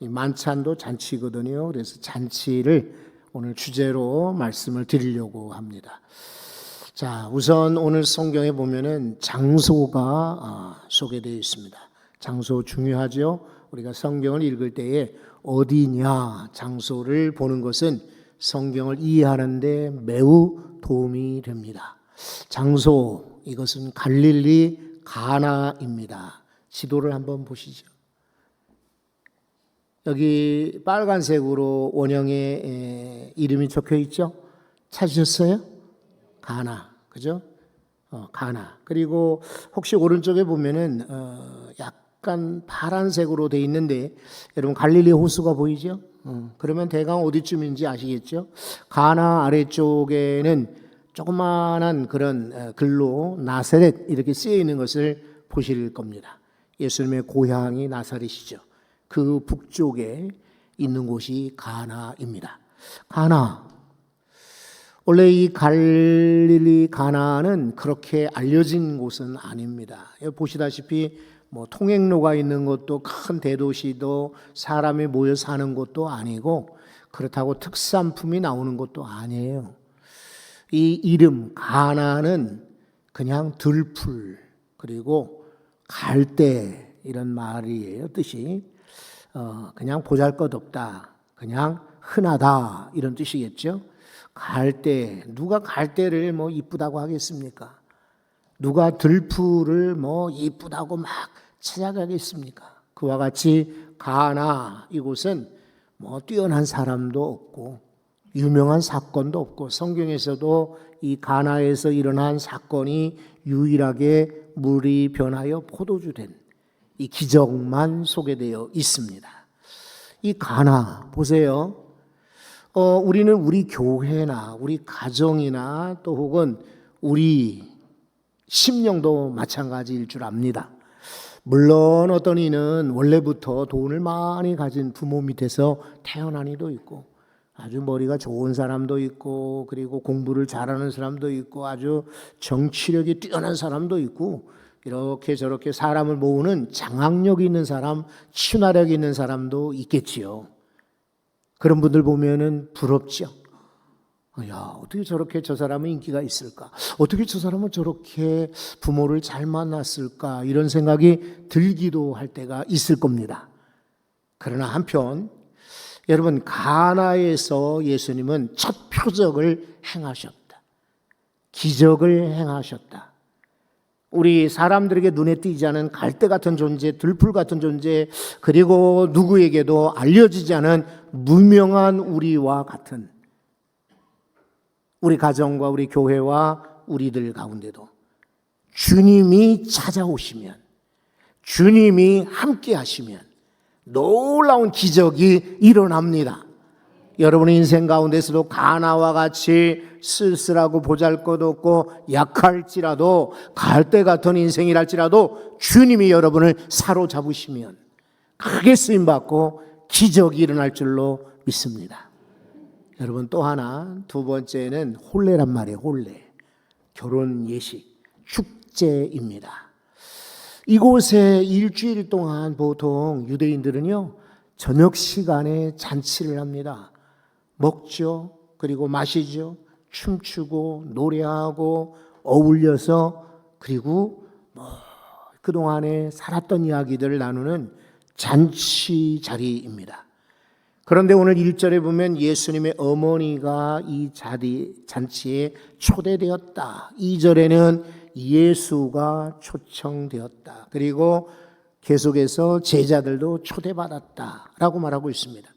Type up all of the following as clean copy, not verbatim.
이 만찬도 잔치거든요. 그래서 잔치를 오늘 주제로 말씀을 드리려고 합니다. 자, 우선 오늘 성경에 보면은 장소가 소개되어 있습니다. 장소 중요하죠. 우리가 성경을 읽을 때에 어디냐 장소를 보는 것은 성경을 이해하는 데 매우 도움이 됩니다. 장소, 이것은 갈릴리 가나입니다. 지도를 한번 보시죠. 여기 빨간색으로 원형의 이름이 적혀 있죠? 찾으셨어요? 가나, 그죠? 가나. 그리고 혹시 오른쪽에 보면은 약간 파란색으로 돼 있는데 여러분 갈릴리 호수가 보이죠? 그러면 대강 어디쯤인지 아시겠죠? 가나 아래쪽에는 조그마한 그런 글로 나사렛 이렇게 쓰여 있는 것을 보실 겁니다. 예수님의 고향이 나사렛이죠. 그 북쪽에 있는 곳이 가나입니다. 가나. 원래 이 갈릴리 가나는 그렇게 알려진 곳은 아닙니다. 여기 보시다시피 뭐 통행로가 있는 곳도 큰 대도시도 사람이 모여 사는 곳도 아니고 그렇다고 특산품이 나오는 곳도 아니에요. 이 이름 가나는 그냥 들풀 그리고 갈대 이런 말이에요. 뜻이 그냥 보잘것없다, 그냥 흔하다 이런 뜻이겠죠. 갈대, 누가 갈대를 뭐 이쁘다고 하겠습니까? 누가 들풀을 뭐 이쁘다고 막 찾아가겠습니까? 그와 같이 가나 이곳은 뭐 뛰어난 사람도 없고 유명한 사건도 없고 성경에서도 이 가나에서 일어난 사건이 유일하게 물이 변하여 포도주 된 이 기적만 소개되어 있습니다. 이 가나 보세요. 우리는 우리 교회나 우리 가정이나 또 혹은 우리 심령도 마찬가지일 줄 압니다. 물론 어떤 이는 원래부터 돈을 많이 가진 부모 밑에서 태어난 이도 있고 아주 머리가 좋은 사람도 있고 그리고 공부를 잘하는 사람도 있고 아주 정치력이 뛰어난 사람도 있고 이렇게 저렇게 사람을 모으는 장악력이 있는 사람, 친화력이 있는 사람도 있겠지요. 그런 분들 보면은 부럽죠. 야, 어떻게 저렇게 저 사람은 인기가 있을까? 어떻게 저 사람은 저렇게 부모를 잘 만났을까? 이런 생각이 들기도 할 때가 있을 겁니다. 그러나 한편 여러분 가나에서 예수님은 첫 표적을 행하셨다. 기적을 행하셨다. 우리 사람들에게 눈에 띄지 않은 갈대 같은 존재, 들풀 같은 존재, 그리고 누구에게도 알려지지 않은 무명한 우리와 같은 우리 가정과 우리 교회와 우리들 가운데도 주님이 찾아오시면, 주님이 함께 하시면 놀라운 기적이 일어납니다. 여러분의 인생 가운데서도 가나와 같이 쓸쓸하고 보잘것없고 약할지라도 갈대 같은 인생이랄지라도 주님이 여러분을 사로잡으시면 크게 쓰임받고 기적이 일어날 줄로 믿습니다. 여러분 또 하나 두 번째는 혼례란 말이에요. 혼례. 결혼 예식, 축제입니다. 이곳에 일주일 동안 보통 유대인들은요 저녁 시간에 잔치를 합니다. 먹죠. 그리고 마시죠. 춤추고 노래하고 어울려서 그리고 그동안에 살았던 이야기들을 나누는 잔치 자리입니다. 그런데 오늘 1절에 보면 예수님의 어머니가 이 잔치에 초대되었다. 2절에는 예수가 초청되었다. 그리고 계속해서 제자들도 초대받았다라고 말하고 있습니다.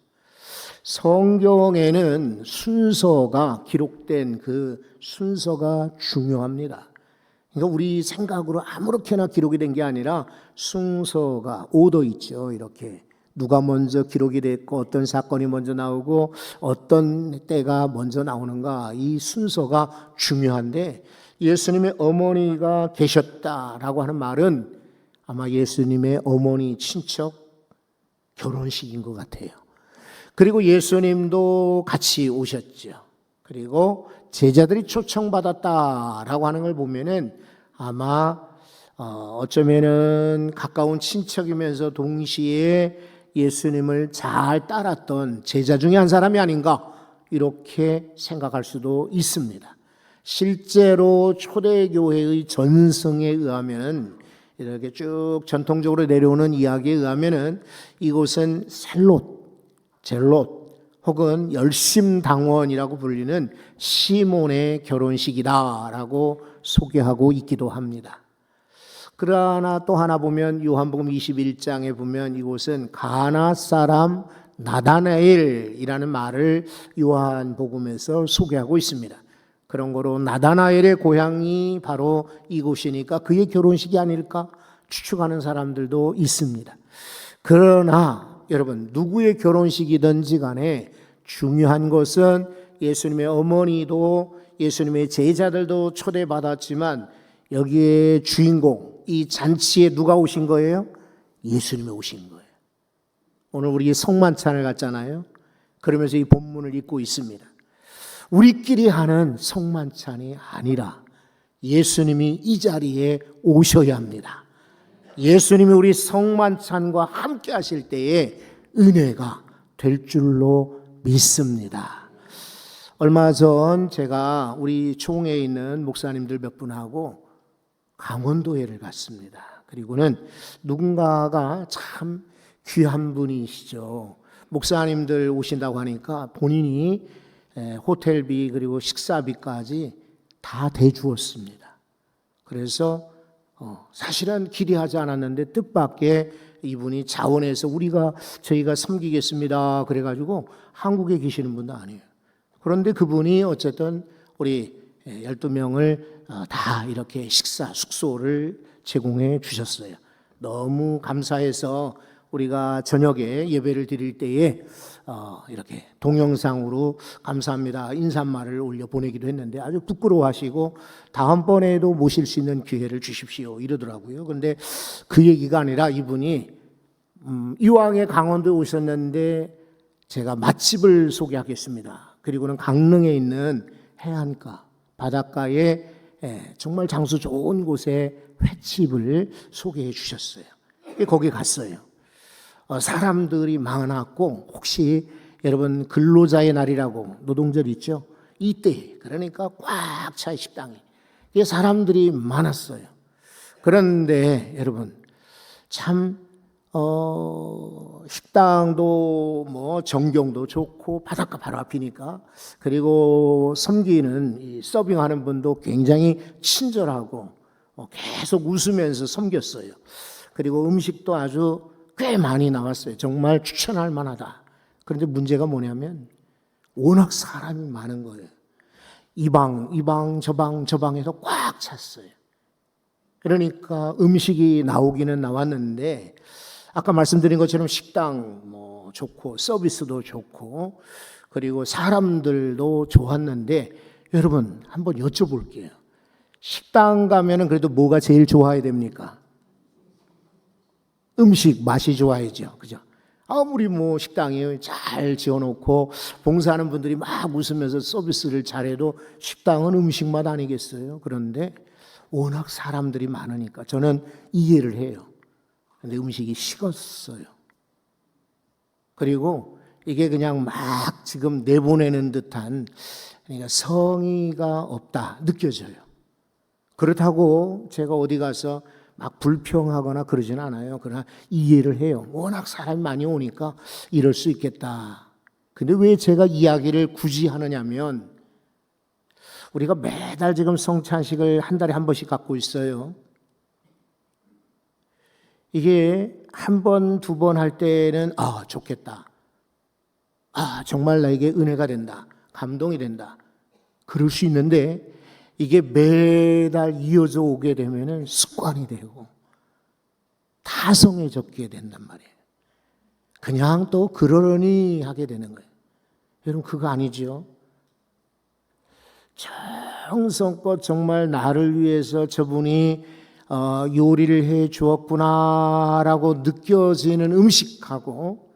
성경에는 순서가 기록된 그 순서가 중요합니다. 그러니까 우리 생각으로 아무렇게나 기록이 된 게 아니라 순서가 오더 있죠. 이렇게 누가 먼저 기록이 됐고 어떤 사건이 먼저 나오고 어떤 때가 먼저 나오는가 이 순서가 중요한데 예수님의 어머니가 계셨다라고 하는 말은 아마 예수님의 어머니 친척 결혼식인 것 같아요. 그리고 예수님도 같이 오셨죠. 그리고 제자들이 초청받았다라고 하는 걸 보면은 아마 어쩌면은 가까운 친척이면서 동시에 예수님을 잘 따랐던 제자 중에 한 사람이 아닌가 이렇게 생각할 수도 있습니다. 실제로 초대교회의 전승에 의하면 이렇게 쭉 전통적으로 내려오는 이야기에 의하면은 이곳은 셀롯, 젤롯 혹은 열심당원이라고 불리는 시몬의 결혼식이다라고 소개하고 있기도 합니다. 그러나 또 하나 보면 요한복음 21장에 보면 이곳은 가나 사람 나다나엘이라는 말을 요한복음에서 소개하고 있습니다. 그런 거로 나다나엘의 고향이 바로 이곳이니까 그의 결혼식이 아닐까 추측하는 사람들도 있습니다. 그러나 여러분 누구의 결혼식이든지 간에 중요한 것은 예수님의 어머니도 예수님의 제자들도 초대받았지만 여기에 주인공 이 잔치에 누가 오신 거예요? 예수님이 오신 거예요. 오늘 우리 성만찬을 갔잖아요. 그러면서 이 본문을 읽고 있습니다. 우리끼리 하는 성만찬이 아니라 예수님이 이 자리에 오셔야 합니다. 예수님이 우리 성만찬과 함께 하실 때에 은혜가 될 줄로 믿습니다. 얼마 전 제가 우리 총회에 있는 목사님들 몇 분하고 강원도에를 갔습니다. 그리고는 누군가가 참 귀한 분이시죠. 목사님들 오신다고 하니까 본인이 호텔비 그리고 식사비까지 다 대주었습니다. 그래서 사실은 기대하지 않았는데 뜻밖의 이분이 자원해서 저희가 섬기겠습니다. 그래가지고 한국에 계시는 분도 아니에요. 그런데 그분이 어쨌든 우리 12명을 다 이렇게 숙소를 제공해 주셨어요. 너무 감사해서 우리가 저녁에 예배를 드릴 때에 이렇게 동영상으로 감사합니다 인사말을 올려 보내기도 했는데 아주 부끄러워하시고 다음번에도 모실 수 있는 기회를 주십시오 이러더라고요. 그런데 그 얘기가 아니라 이분이 이왕에 강원도에 오셨는데 제가 맛집을 소개하겠습니다. 그리고는 강릉에 있는 해안가 바닷가에 정말 장수 좋은 곳에 횟집을 소개해 주셨어요. 거기 갔어요. 사람들이 많았고 혹시 여러분 근로자의 날이라고 노동절 있죠? 이때 그러니까 꽉 차 식당이 사람들이 많았어요. 그런데 여러분 참 식당도 뭐 전경도 좋고 바닷가 바로 앞이니까 그리고 섬기는 이 서빙하는 분도 굉장히 친절하고 계속 웃으면서 섬겼어요. 그리고 음식도 아주 꽤 많이 나왔어요. 정말 추천할 만하다. 그런데 문제가 뭐냐면 워낙 사람이 많은 거예요. 이 방 저 방에서 꽉 찼어요. 그러니까 음식이 나오기는 나왔는데 아까 말씀드린 것처럼 식당 뭐 좋고 서비스도 좋고 그리고 사람들도 좋았는데 여러분 한번 여쭤볼게요. 식당 가면은 그래도 뭐가 제일 좋아야 됩니까? 음식 맛이 좋아야죠. 그죠? 아무리 뭐 식당이 잘 지어놓고 봉사하는 분들이 막 웃으면서 서비스를 잘해도 식당은 음식 맛 아니겠어요? 그런데 워낙 사람들이 많으니까 저는 이해를 해요. 근데 음식이 식었어요. 그리고 이게 그냥 막 지금 내보내는 듯한 그러니까 성의가 없다 느껴져요. 그렇다고 제가 어디 가서 막 불평하거나 그러진 않아요. 그러나 이해를 해요. 워낙 사람이 많이 오니까 이럴 수 있겠다. 근데 왜 제가 이야기를 굳이 하느냐면 우리가 매달 지금 성찬식을 한 달에 한 번씩 갖고 있어요. 이게 한 번, 두 번 할 때는 좋겠다. 정말 나에게 은혜가 된다. 감동이 된다. 그럴 수 있는데 이게 매달 이어져 오게 되면은 습관이 되고 타성해졌게 된단 말이에요. 그냥 또 그러려니 하게 되는 거예요. 여러분 그거 아니죠? 정성껏 정말 나를 위해서 저분이 요리를 해 주었구나라고 느껴지는 음식하고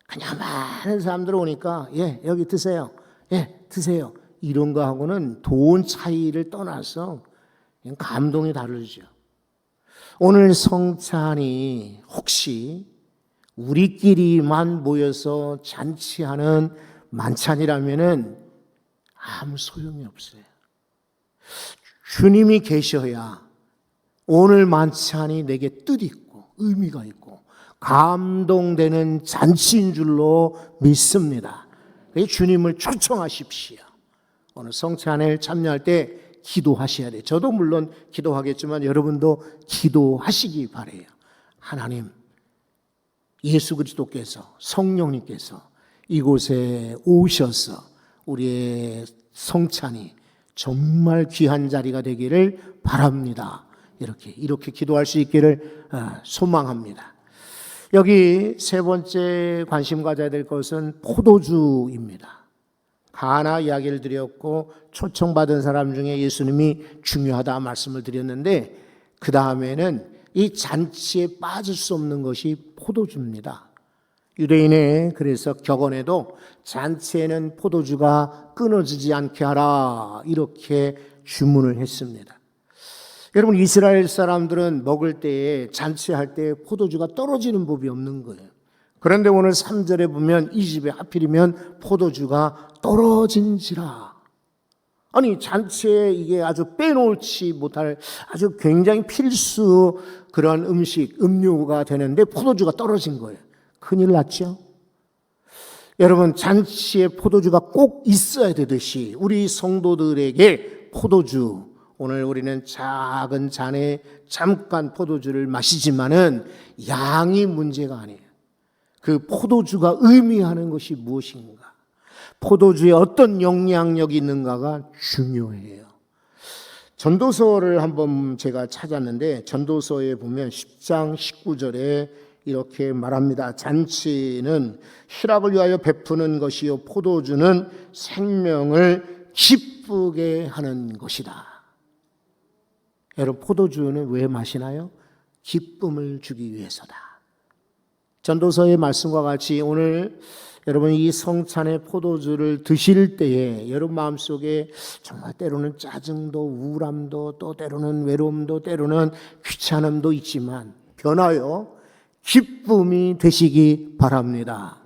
그냥 많은 사람들 오니까 여기 드세요. 드세요. 이런 거하고는 돈 차이를 떠나서 그냥 감동이 다르죠. 오늘 성찬이 혹시 우리끼리만 모여서 잔치하는 만찬이라면은 아무 소용이 없어요. 주님이 계셔야 오늘 만찬이 내게 뜻있고 의미가 있고 감동되는 잔치인 줄로 믿습니다. 주님을 초청하십시오. 오늘 성찬에 참여할 때 기도하셔야 돼요. 저도 물론 기도하겠지만 여러분도 기도하시기 바라요. 하나님, 예수 그리스도께서, 성령님께서 이곳에 오셔서 우리의 성찬이 정말 귀한 자리가 되기를 바랍니다. 이렇게 기도할 수 있기를 소망합니다. 여기 세 번째 관심 가져야 될 것은 포도주입니다. 가나 이야기를 드렸고 초청받은 사람 중에 예수님이 중요하다 말씀을 드렸는데 그 다음에는 이 잔치에 빠질 수 없는 것이 포도주입니다. 유대인의 그래서 격언에도 잔치에는 포도주가 끊어지지 않게 하라 이렇게 주문을 했습니다. 여러분, 이스라엘 사람들은 먹을 때에 잔치할 때 포도주가 떨어지는 법이 없는 거예요. 그런데 오늘 3절에 보면 이 집에 하필이면 포도주가 떨어진지라. 아니, 잔치에 이게 아주 빼놓지 못할 아주 굉장히 필수 그런 음식, 음료가 되는데 포도주가 떨어진 거예요. 큰일 났죠? 여러분, 잔치에 포도주가 꼭 있어야 되듯이 우리 성도들에게 포도주, 오늘 우리는 작은 잔에 잠깐 포도주를 마시지만은 양이 문제가 아니에요. 그 포도주가 의미하는 것이 무엇인가? 포도주에 어떤 영향력이 있는가가 중요해요. 전도서를 한번 제가 찾았는데 전도서에 보면 10장 19절에 이렇게 말합니다. 잔치는 희락을 위하여 베푸는 것이요 포도주는 생명을 기쁘게 하는 것이다. 여러분, 포도주는 왜 마시나요? 기쁨을 주기 위해서다. 전도서의 말씀과 같이 오늘 여러분 이 성찬의 포도주를 드실 때에 여러분 마음속에 정말 때로는 짜증도 우울함도 또 때로는 외로움도 때로는 귀찮음도 있지만 변하여 기쁨이 되시기 바랍니다.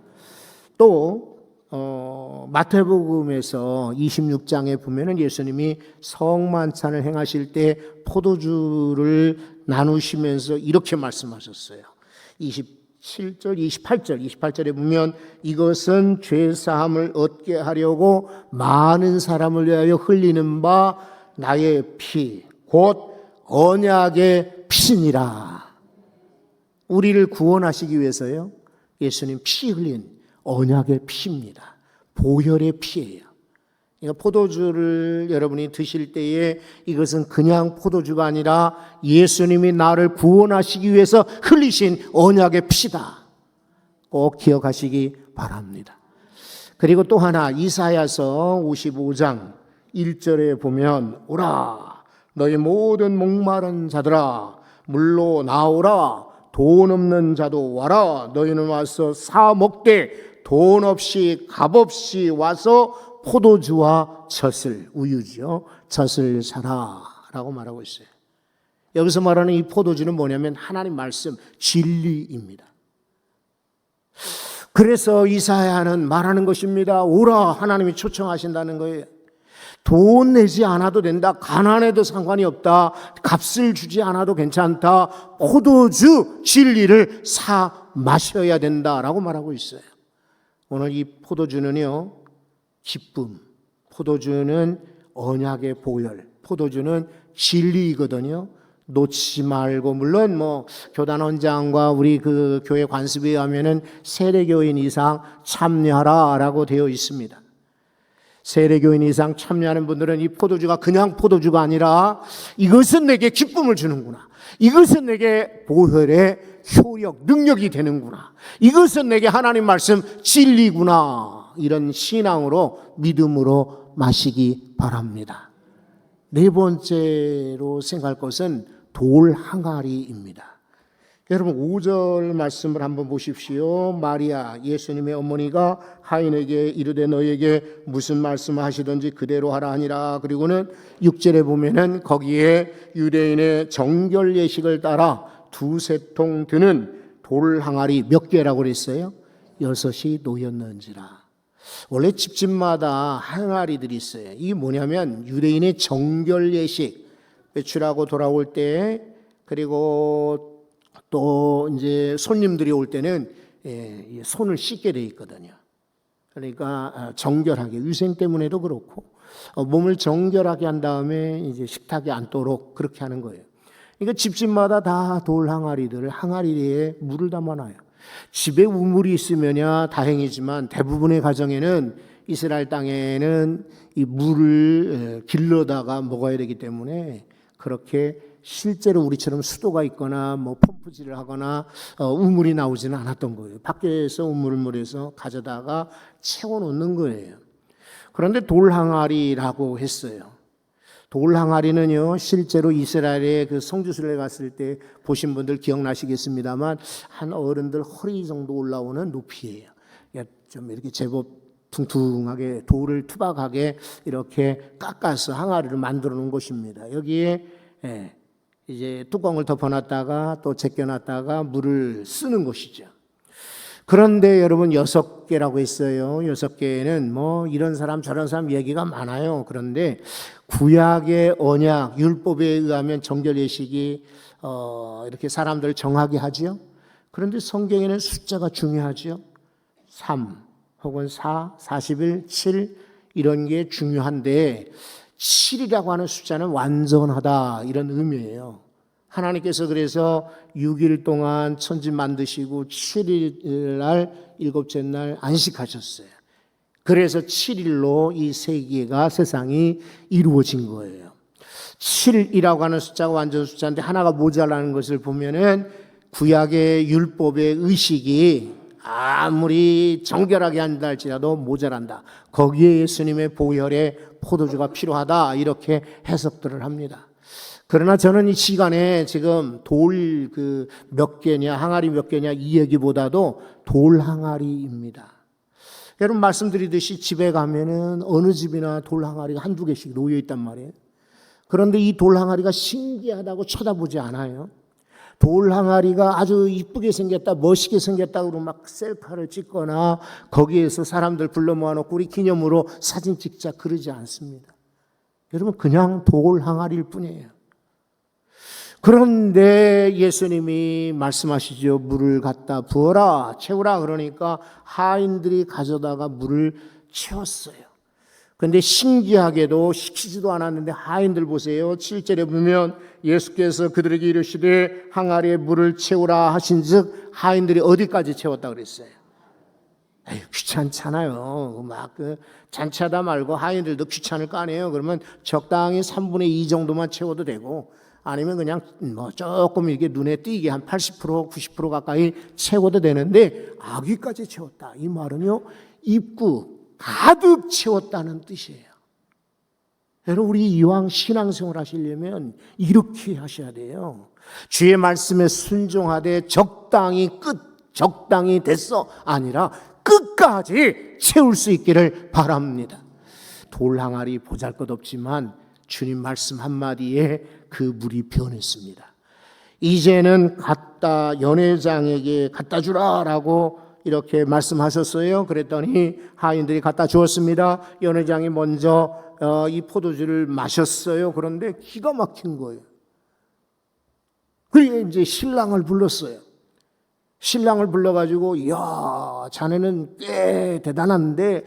또 마태복음에서 26장에 보면은 예수님이 성만찬을 행하실 때 포도주를 나누시면서 이렇게 말씀하셨어요. 27절, 28절에 보면 이것은 죄사함을 얻게 하려고 많은 사람을 위하여 흘리는 바 나의 피, 곧 언약의 피니라. 우리를 구원하시기 위해서요. 예수님 피 흘린 언약의 피입니다. 보혈의 피예요. 그러니까 포도주를 여러분이 드실 때에 이것은 그냥 포도주가 아니라 예수님이 나를 구원하시기 위해서 흘리신 언약의 피다. 꼭 기억하시기 바랍니다. 그리고 또 하나 이사야서 55장 1절에 보면 오라 너희 모든 목마른 자들아 물로 나오라 돈 없는 자도 와라 너희는 와서 사 먹되 돈 없이 값 없이 와서 포도주와 젖을, 우유죠, 젖을 사라 라고 말하고 있어요. 여기서 말하는 이 포도주는 뭐냐면 하나님 말씀, 진리입니다. 그래서 이사야는 말하는 것입니다. 오라, 하나님이 초청하신다는 거예요. 돈 내지 않아도 된다. 가난해도 상관이 없다. 값을 주지 않아도 괜찮다. 포도주 진리를 사 마셔야 된다라고 말하고 있어요. 오늘 이 포도주는요, 기쁨, 포도주는 언약의 보혈, 포도주는 진리이거든요. 놓치지 말고, 물론 교단 원장과 우리 그 교회 관습에 하면은 세례교인 이상 참여하라라고 되어 있습니다. 세례교인 이상 참여하는 분들은 이 포도주가 그냥 포도주가 아니라 이것은 내게 기쁨을 주는구나. 이것은 내게 보혈의 효력, 능력이 되는구나. 이것은 내게 하나님 말씀 진리구나. 이런 신앙으로, 믿음으로 마시기 바랍니다. 네 번째로 생각할 것은 돌 항아리입니다. 여러분 5절 말씀을 한번 보십시오. 마리아 예수님의 어머니가 하인에게 이르되 너에게 무슨 말씀을 하시든지 그대로 하라 하니라. 그리고는 6절에 보면은 거기에 유대인의 정결 예식을 따라 두세 통 드는 돌 항아리 몇 개라고 그랬어요? 6이 놓였는지라. 원래 집집마다 항아리들이 있어요. 이게 뭐냐면 유대인의 정결 예식, 외출하고 돌아올 때, 그리고 또 이제 손님들이 올 때는 손을 씻게 돼 있거든요. 그러니까 정결하게, 위생 때문에도 그렇고 몸을 정결하게 한 다음에 이제 식탁에 앉도록 그렇게 하는 거예요. 그러니까 집집마다 다 돌 항아리들을 항아리에 물을 담아놔요. 집에 우물이 있으면야 다행이지만 대부분의 가정에는 이스라엘 땅에는 이 물을 길러다가 먹어야 되기 때문에 그렇게 실제로 우리처럼 수도가 있거나 뭐 펌프질을 하거나 우물이 나오지는 않았던 거예요. 밖에서 우물물에서 가져다가 채워놓는 거예요. 그런데 돌 항아리라고 했어요. 돌 항아리는요, 실제로 이스라엘의 그 성지순례 갔을 때 보신 분들 기억나시겠습니다만 한 어른들 허리 정도 올라오는 높이예요. 좀 이렇게 제법 퉁퉁하게 돌을 투박하게 이렇게 깎아서 항아리를 만들어 놓은 것입니다. 여기에 이제 뚜껑을 덮어놨다가 또 제껴놨다가 물을 쓰는 것이죠. 그런데 여러분 6개라고 했어요. 6개는 뭐 이런 사람 저런 사람 얘기가 많아요. 그런데 구약의 언약 율법에 의하면 정결 예식이 이렇게 사람들을 정하게 하죠. 그런데 성경에는 숫자가 중요하죠. 3 혹은 4, 41, 7 이런 게 중요한데 7이라고 하는 숫자는 완전하다 이런 의미예요. 하나님께서 그래서 6일 동안 천지 만드시고 7일 날 일곱째 날 안식하셨어요. 그래서 7일로 이 세계가 세상이 이루어진 거예요. 7이라고 하는 숫자가 완전 숫자인데 하나가 모자라는 것을 보면은 구약의 율법의 의식이 아무리 정결하게 한다 할지라도 모자란다. 거기에 예수님의 보혈의 포도주가 필요하다 이렇게 해석들을 합니다. 그러나 저는 이 시간에 지금 돌 몇 개냐 항아리 몇 개냐 이 얘기보다도 돌 항아리입니다. 여러분 말씀드리듯이 집에 가면은 어느 집이나 돌 항아리가 한두 개씩 놓여 있단 말이에요. 그런데 이 돌 항아리가 신기하다고 쳐다보지 않아요. 돌 항아리가 아주 이쁘게 생겼다 멋있게 생겼다 그러고 막 셀카를 찍거나 거기에서 사람들 불러 모아놓고 우리 기념으로 사진 찍자 그러지 않습니다. 여러분 그냥 돌 항아리일 뿐이에요. 그런데 예수님이 말씀하시죠. 물을 갖다 부어라 채우라 그러니까 하인들이 가져다가 물을 채웠어요. 그런데 신기하게도 시키지도 않았는데 하인들 보세요. 7절에 보면 예수께서 그들에게 이르시되 항아리에 물을 채우라 하신즉 하인들이 어디까지 채웠다 그랬어요? 에이, 귀찮잖아요. 막 잔치하다 말고 하인들도 귀찮을 거 아니에요. 그러면 적당히 3분의 2 정도만 채워도 되고 아니면 그냥 뭐 조금 이렇게 눈에 띄게 한 80% 90% 가까이 채워도 되는데 아귀까지 채웠다. 이 말은요 입구 가득 채웠다는 뜻이에요. 여러분 우리 이왕 신앙생활 하시려면 이렇게 하셔야 돼요. 주의 말씀에 순종하되 적당히 적당히 됐어 아니라 끝까지 채울 수 있기를 바랍니다. 돌 항아리 보잘것없지만 주님 말씀 한마디에 그 물이 변했습니다. 이제는 연회장에게 갖다 주라라고 이렇게 말씀하셨어요. 그랬더니 하인들이 갖다 주었습니다. 연회장이 먼저 이 포도주를 마셨어요. 그런데 기가 막힌 거예요. 그리고 이제 신랑을 불렀어요. 신랑을 불러가지고 이야 자네는 꽤 대단한데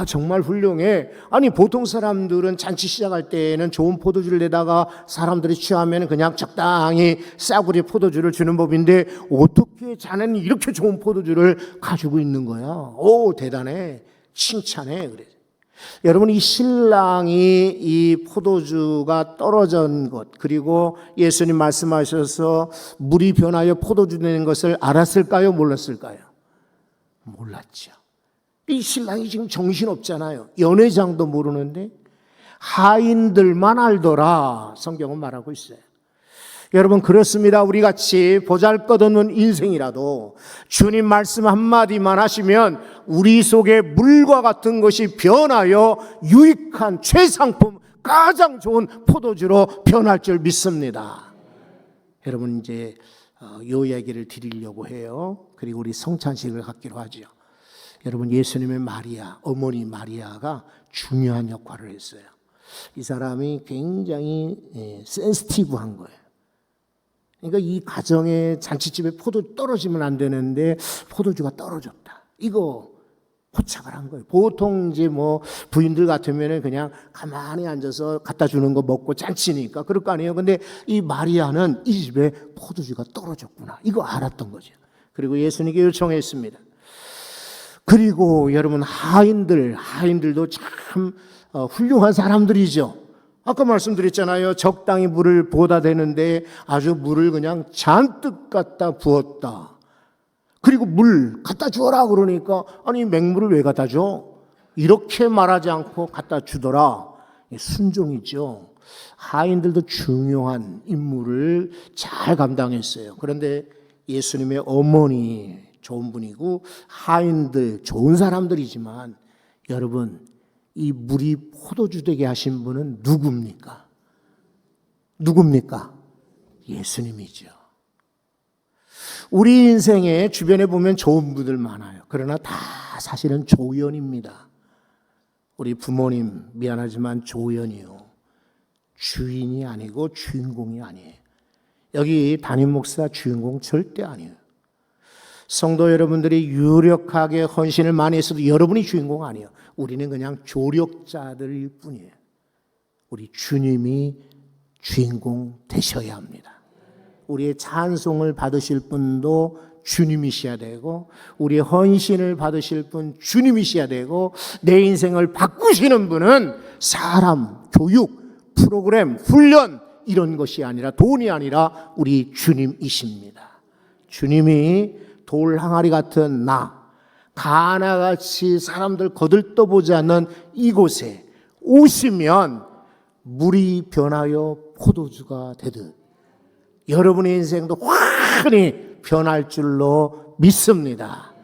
정말 훌륭해. 아니 보통 사람들은 잔치 시작할 때는 좋은 포도주를 내다가 사람들이 취하면 그냥 적당히 싸구려 포도주를 주는 법인데 어떻게 자네는 이렇게 좋은 포도주를 가지고 있는 거야. 오 대단해 칭찬해. 그래. 여러분 이 신랑이 이 포도주가 떨어진 것 그리고 예수님 말씀하셔서 물이 변하여 포도주 되는 것을 알았을까요? 몰랐을까요? 몰랐죠. 이 신랑이 지금 정신없잖아요. 연회장도 모르는데 하인들만 알더라 성경은 말하고 있어요. 여러분 그렇습니다. 우리 같이 보잘것없는 인생이라도 주님 말씀 한마디만 하시면 우리 속에 물과 같은 것이 변하여 유익한 최상품 가장 좋은 포도주로 변할 줄 믿습니다. 여러분 이제 요 얘기를 드리려고 해요. 그리고 우리 성찬식을 갖기로 하죠. 여러분, 예수님의 마리아, 어머니 마리아가 중요한 역할을 했어요. 이 사람이 굉장히 센시티브한 거예요. 그러니까 이 가정의 잔치집에 포도 떨어지면 안 되는데 포도주가 떨어졌다. 이거 포착을 한 거예요. 보통 이제 뭐 부인들 같으면 그냥 가만히 앉아서 갖다 주는 거 먹고 잔치니까 그럴 거 아니에요. 근데 이 마리아는 이 집에 포도주가 떨어졌구나. 이거 알았던 거죠. 그리고 예수님께 요청했습니다. 그리고 여러분, 하인들도 참 훌륭한 사람들이죠. 아까 말씀드렸잖아요. 적당히 물을 부어다 되는데 아주 물을 그냥 잔뜩 갖다 부었다. 그리고 물 갖다 주어라 그러니까 아니 맹물을 왜 갖다 줘? 이렇게 말하지 않고 갖다 주더라. 순종이죠. 하인들도 중요한 임무를 잘 감당했어요. 그런데 예수님의 어머니 좋은 분이고 하인들 좋은 사람들이지만 여러분, 이 물이 포도주 되게 하신 분은 누굽니까? 예수님이죠. 우리 인생에 주변에 보면 좋은 분들 많아요. 그러나 다 사실은 조연입니다. 우리 부모님 미안하지만 조연이요. 주인이 아니고 주인공이 아니에요. 여기 담임 목사 주인공 절대 아니에요. 성도 여러분들이 유력하게 헌신을 많이 했어도 여러분이 주인공 아니에요. 우리는 그냥 조력자들일 뿐이에요. 우리 주님이 주인공 되셔야 합니다. 우리의 찬송을 받으실 분도 주님이셔야 되고 우리의 헌신을 받으실 분 주님이셔야 되고 내 인생을 바꾸시는 분은 사람, 교육, 프로그램, 훈련 이런 것이 아니라 돈이 아니라 우리 주님이십니다. 주님이 돌 항아리 같은 가나같이 사람들 거들떠보지 않는 이곳에 오시면 물이 변하여 포도주가 되듯 여러분의 인생도 환히 변할 줄로 믿습니다.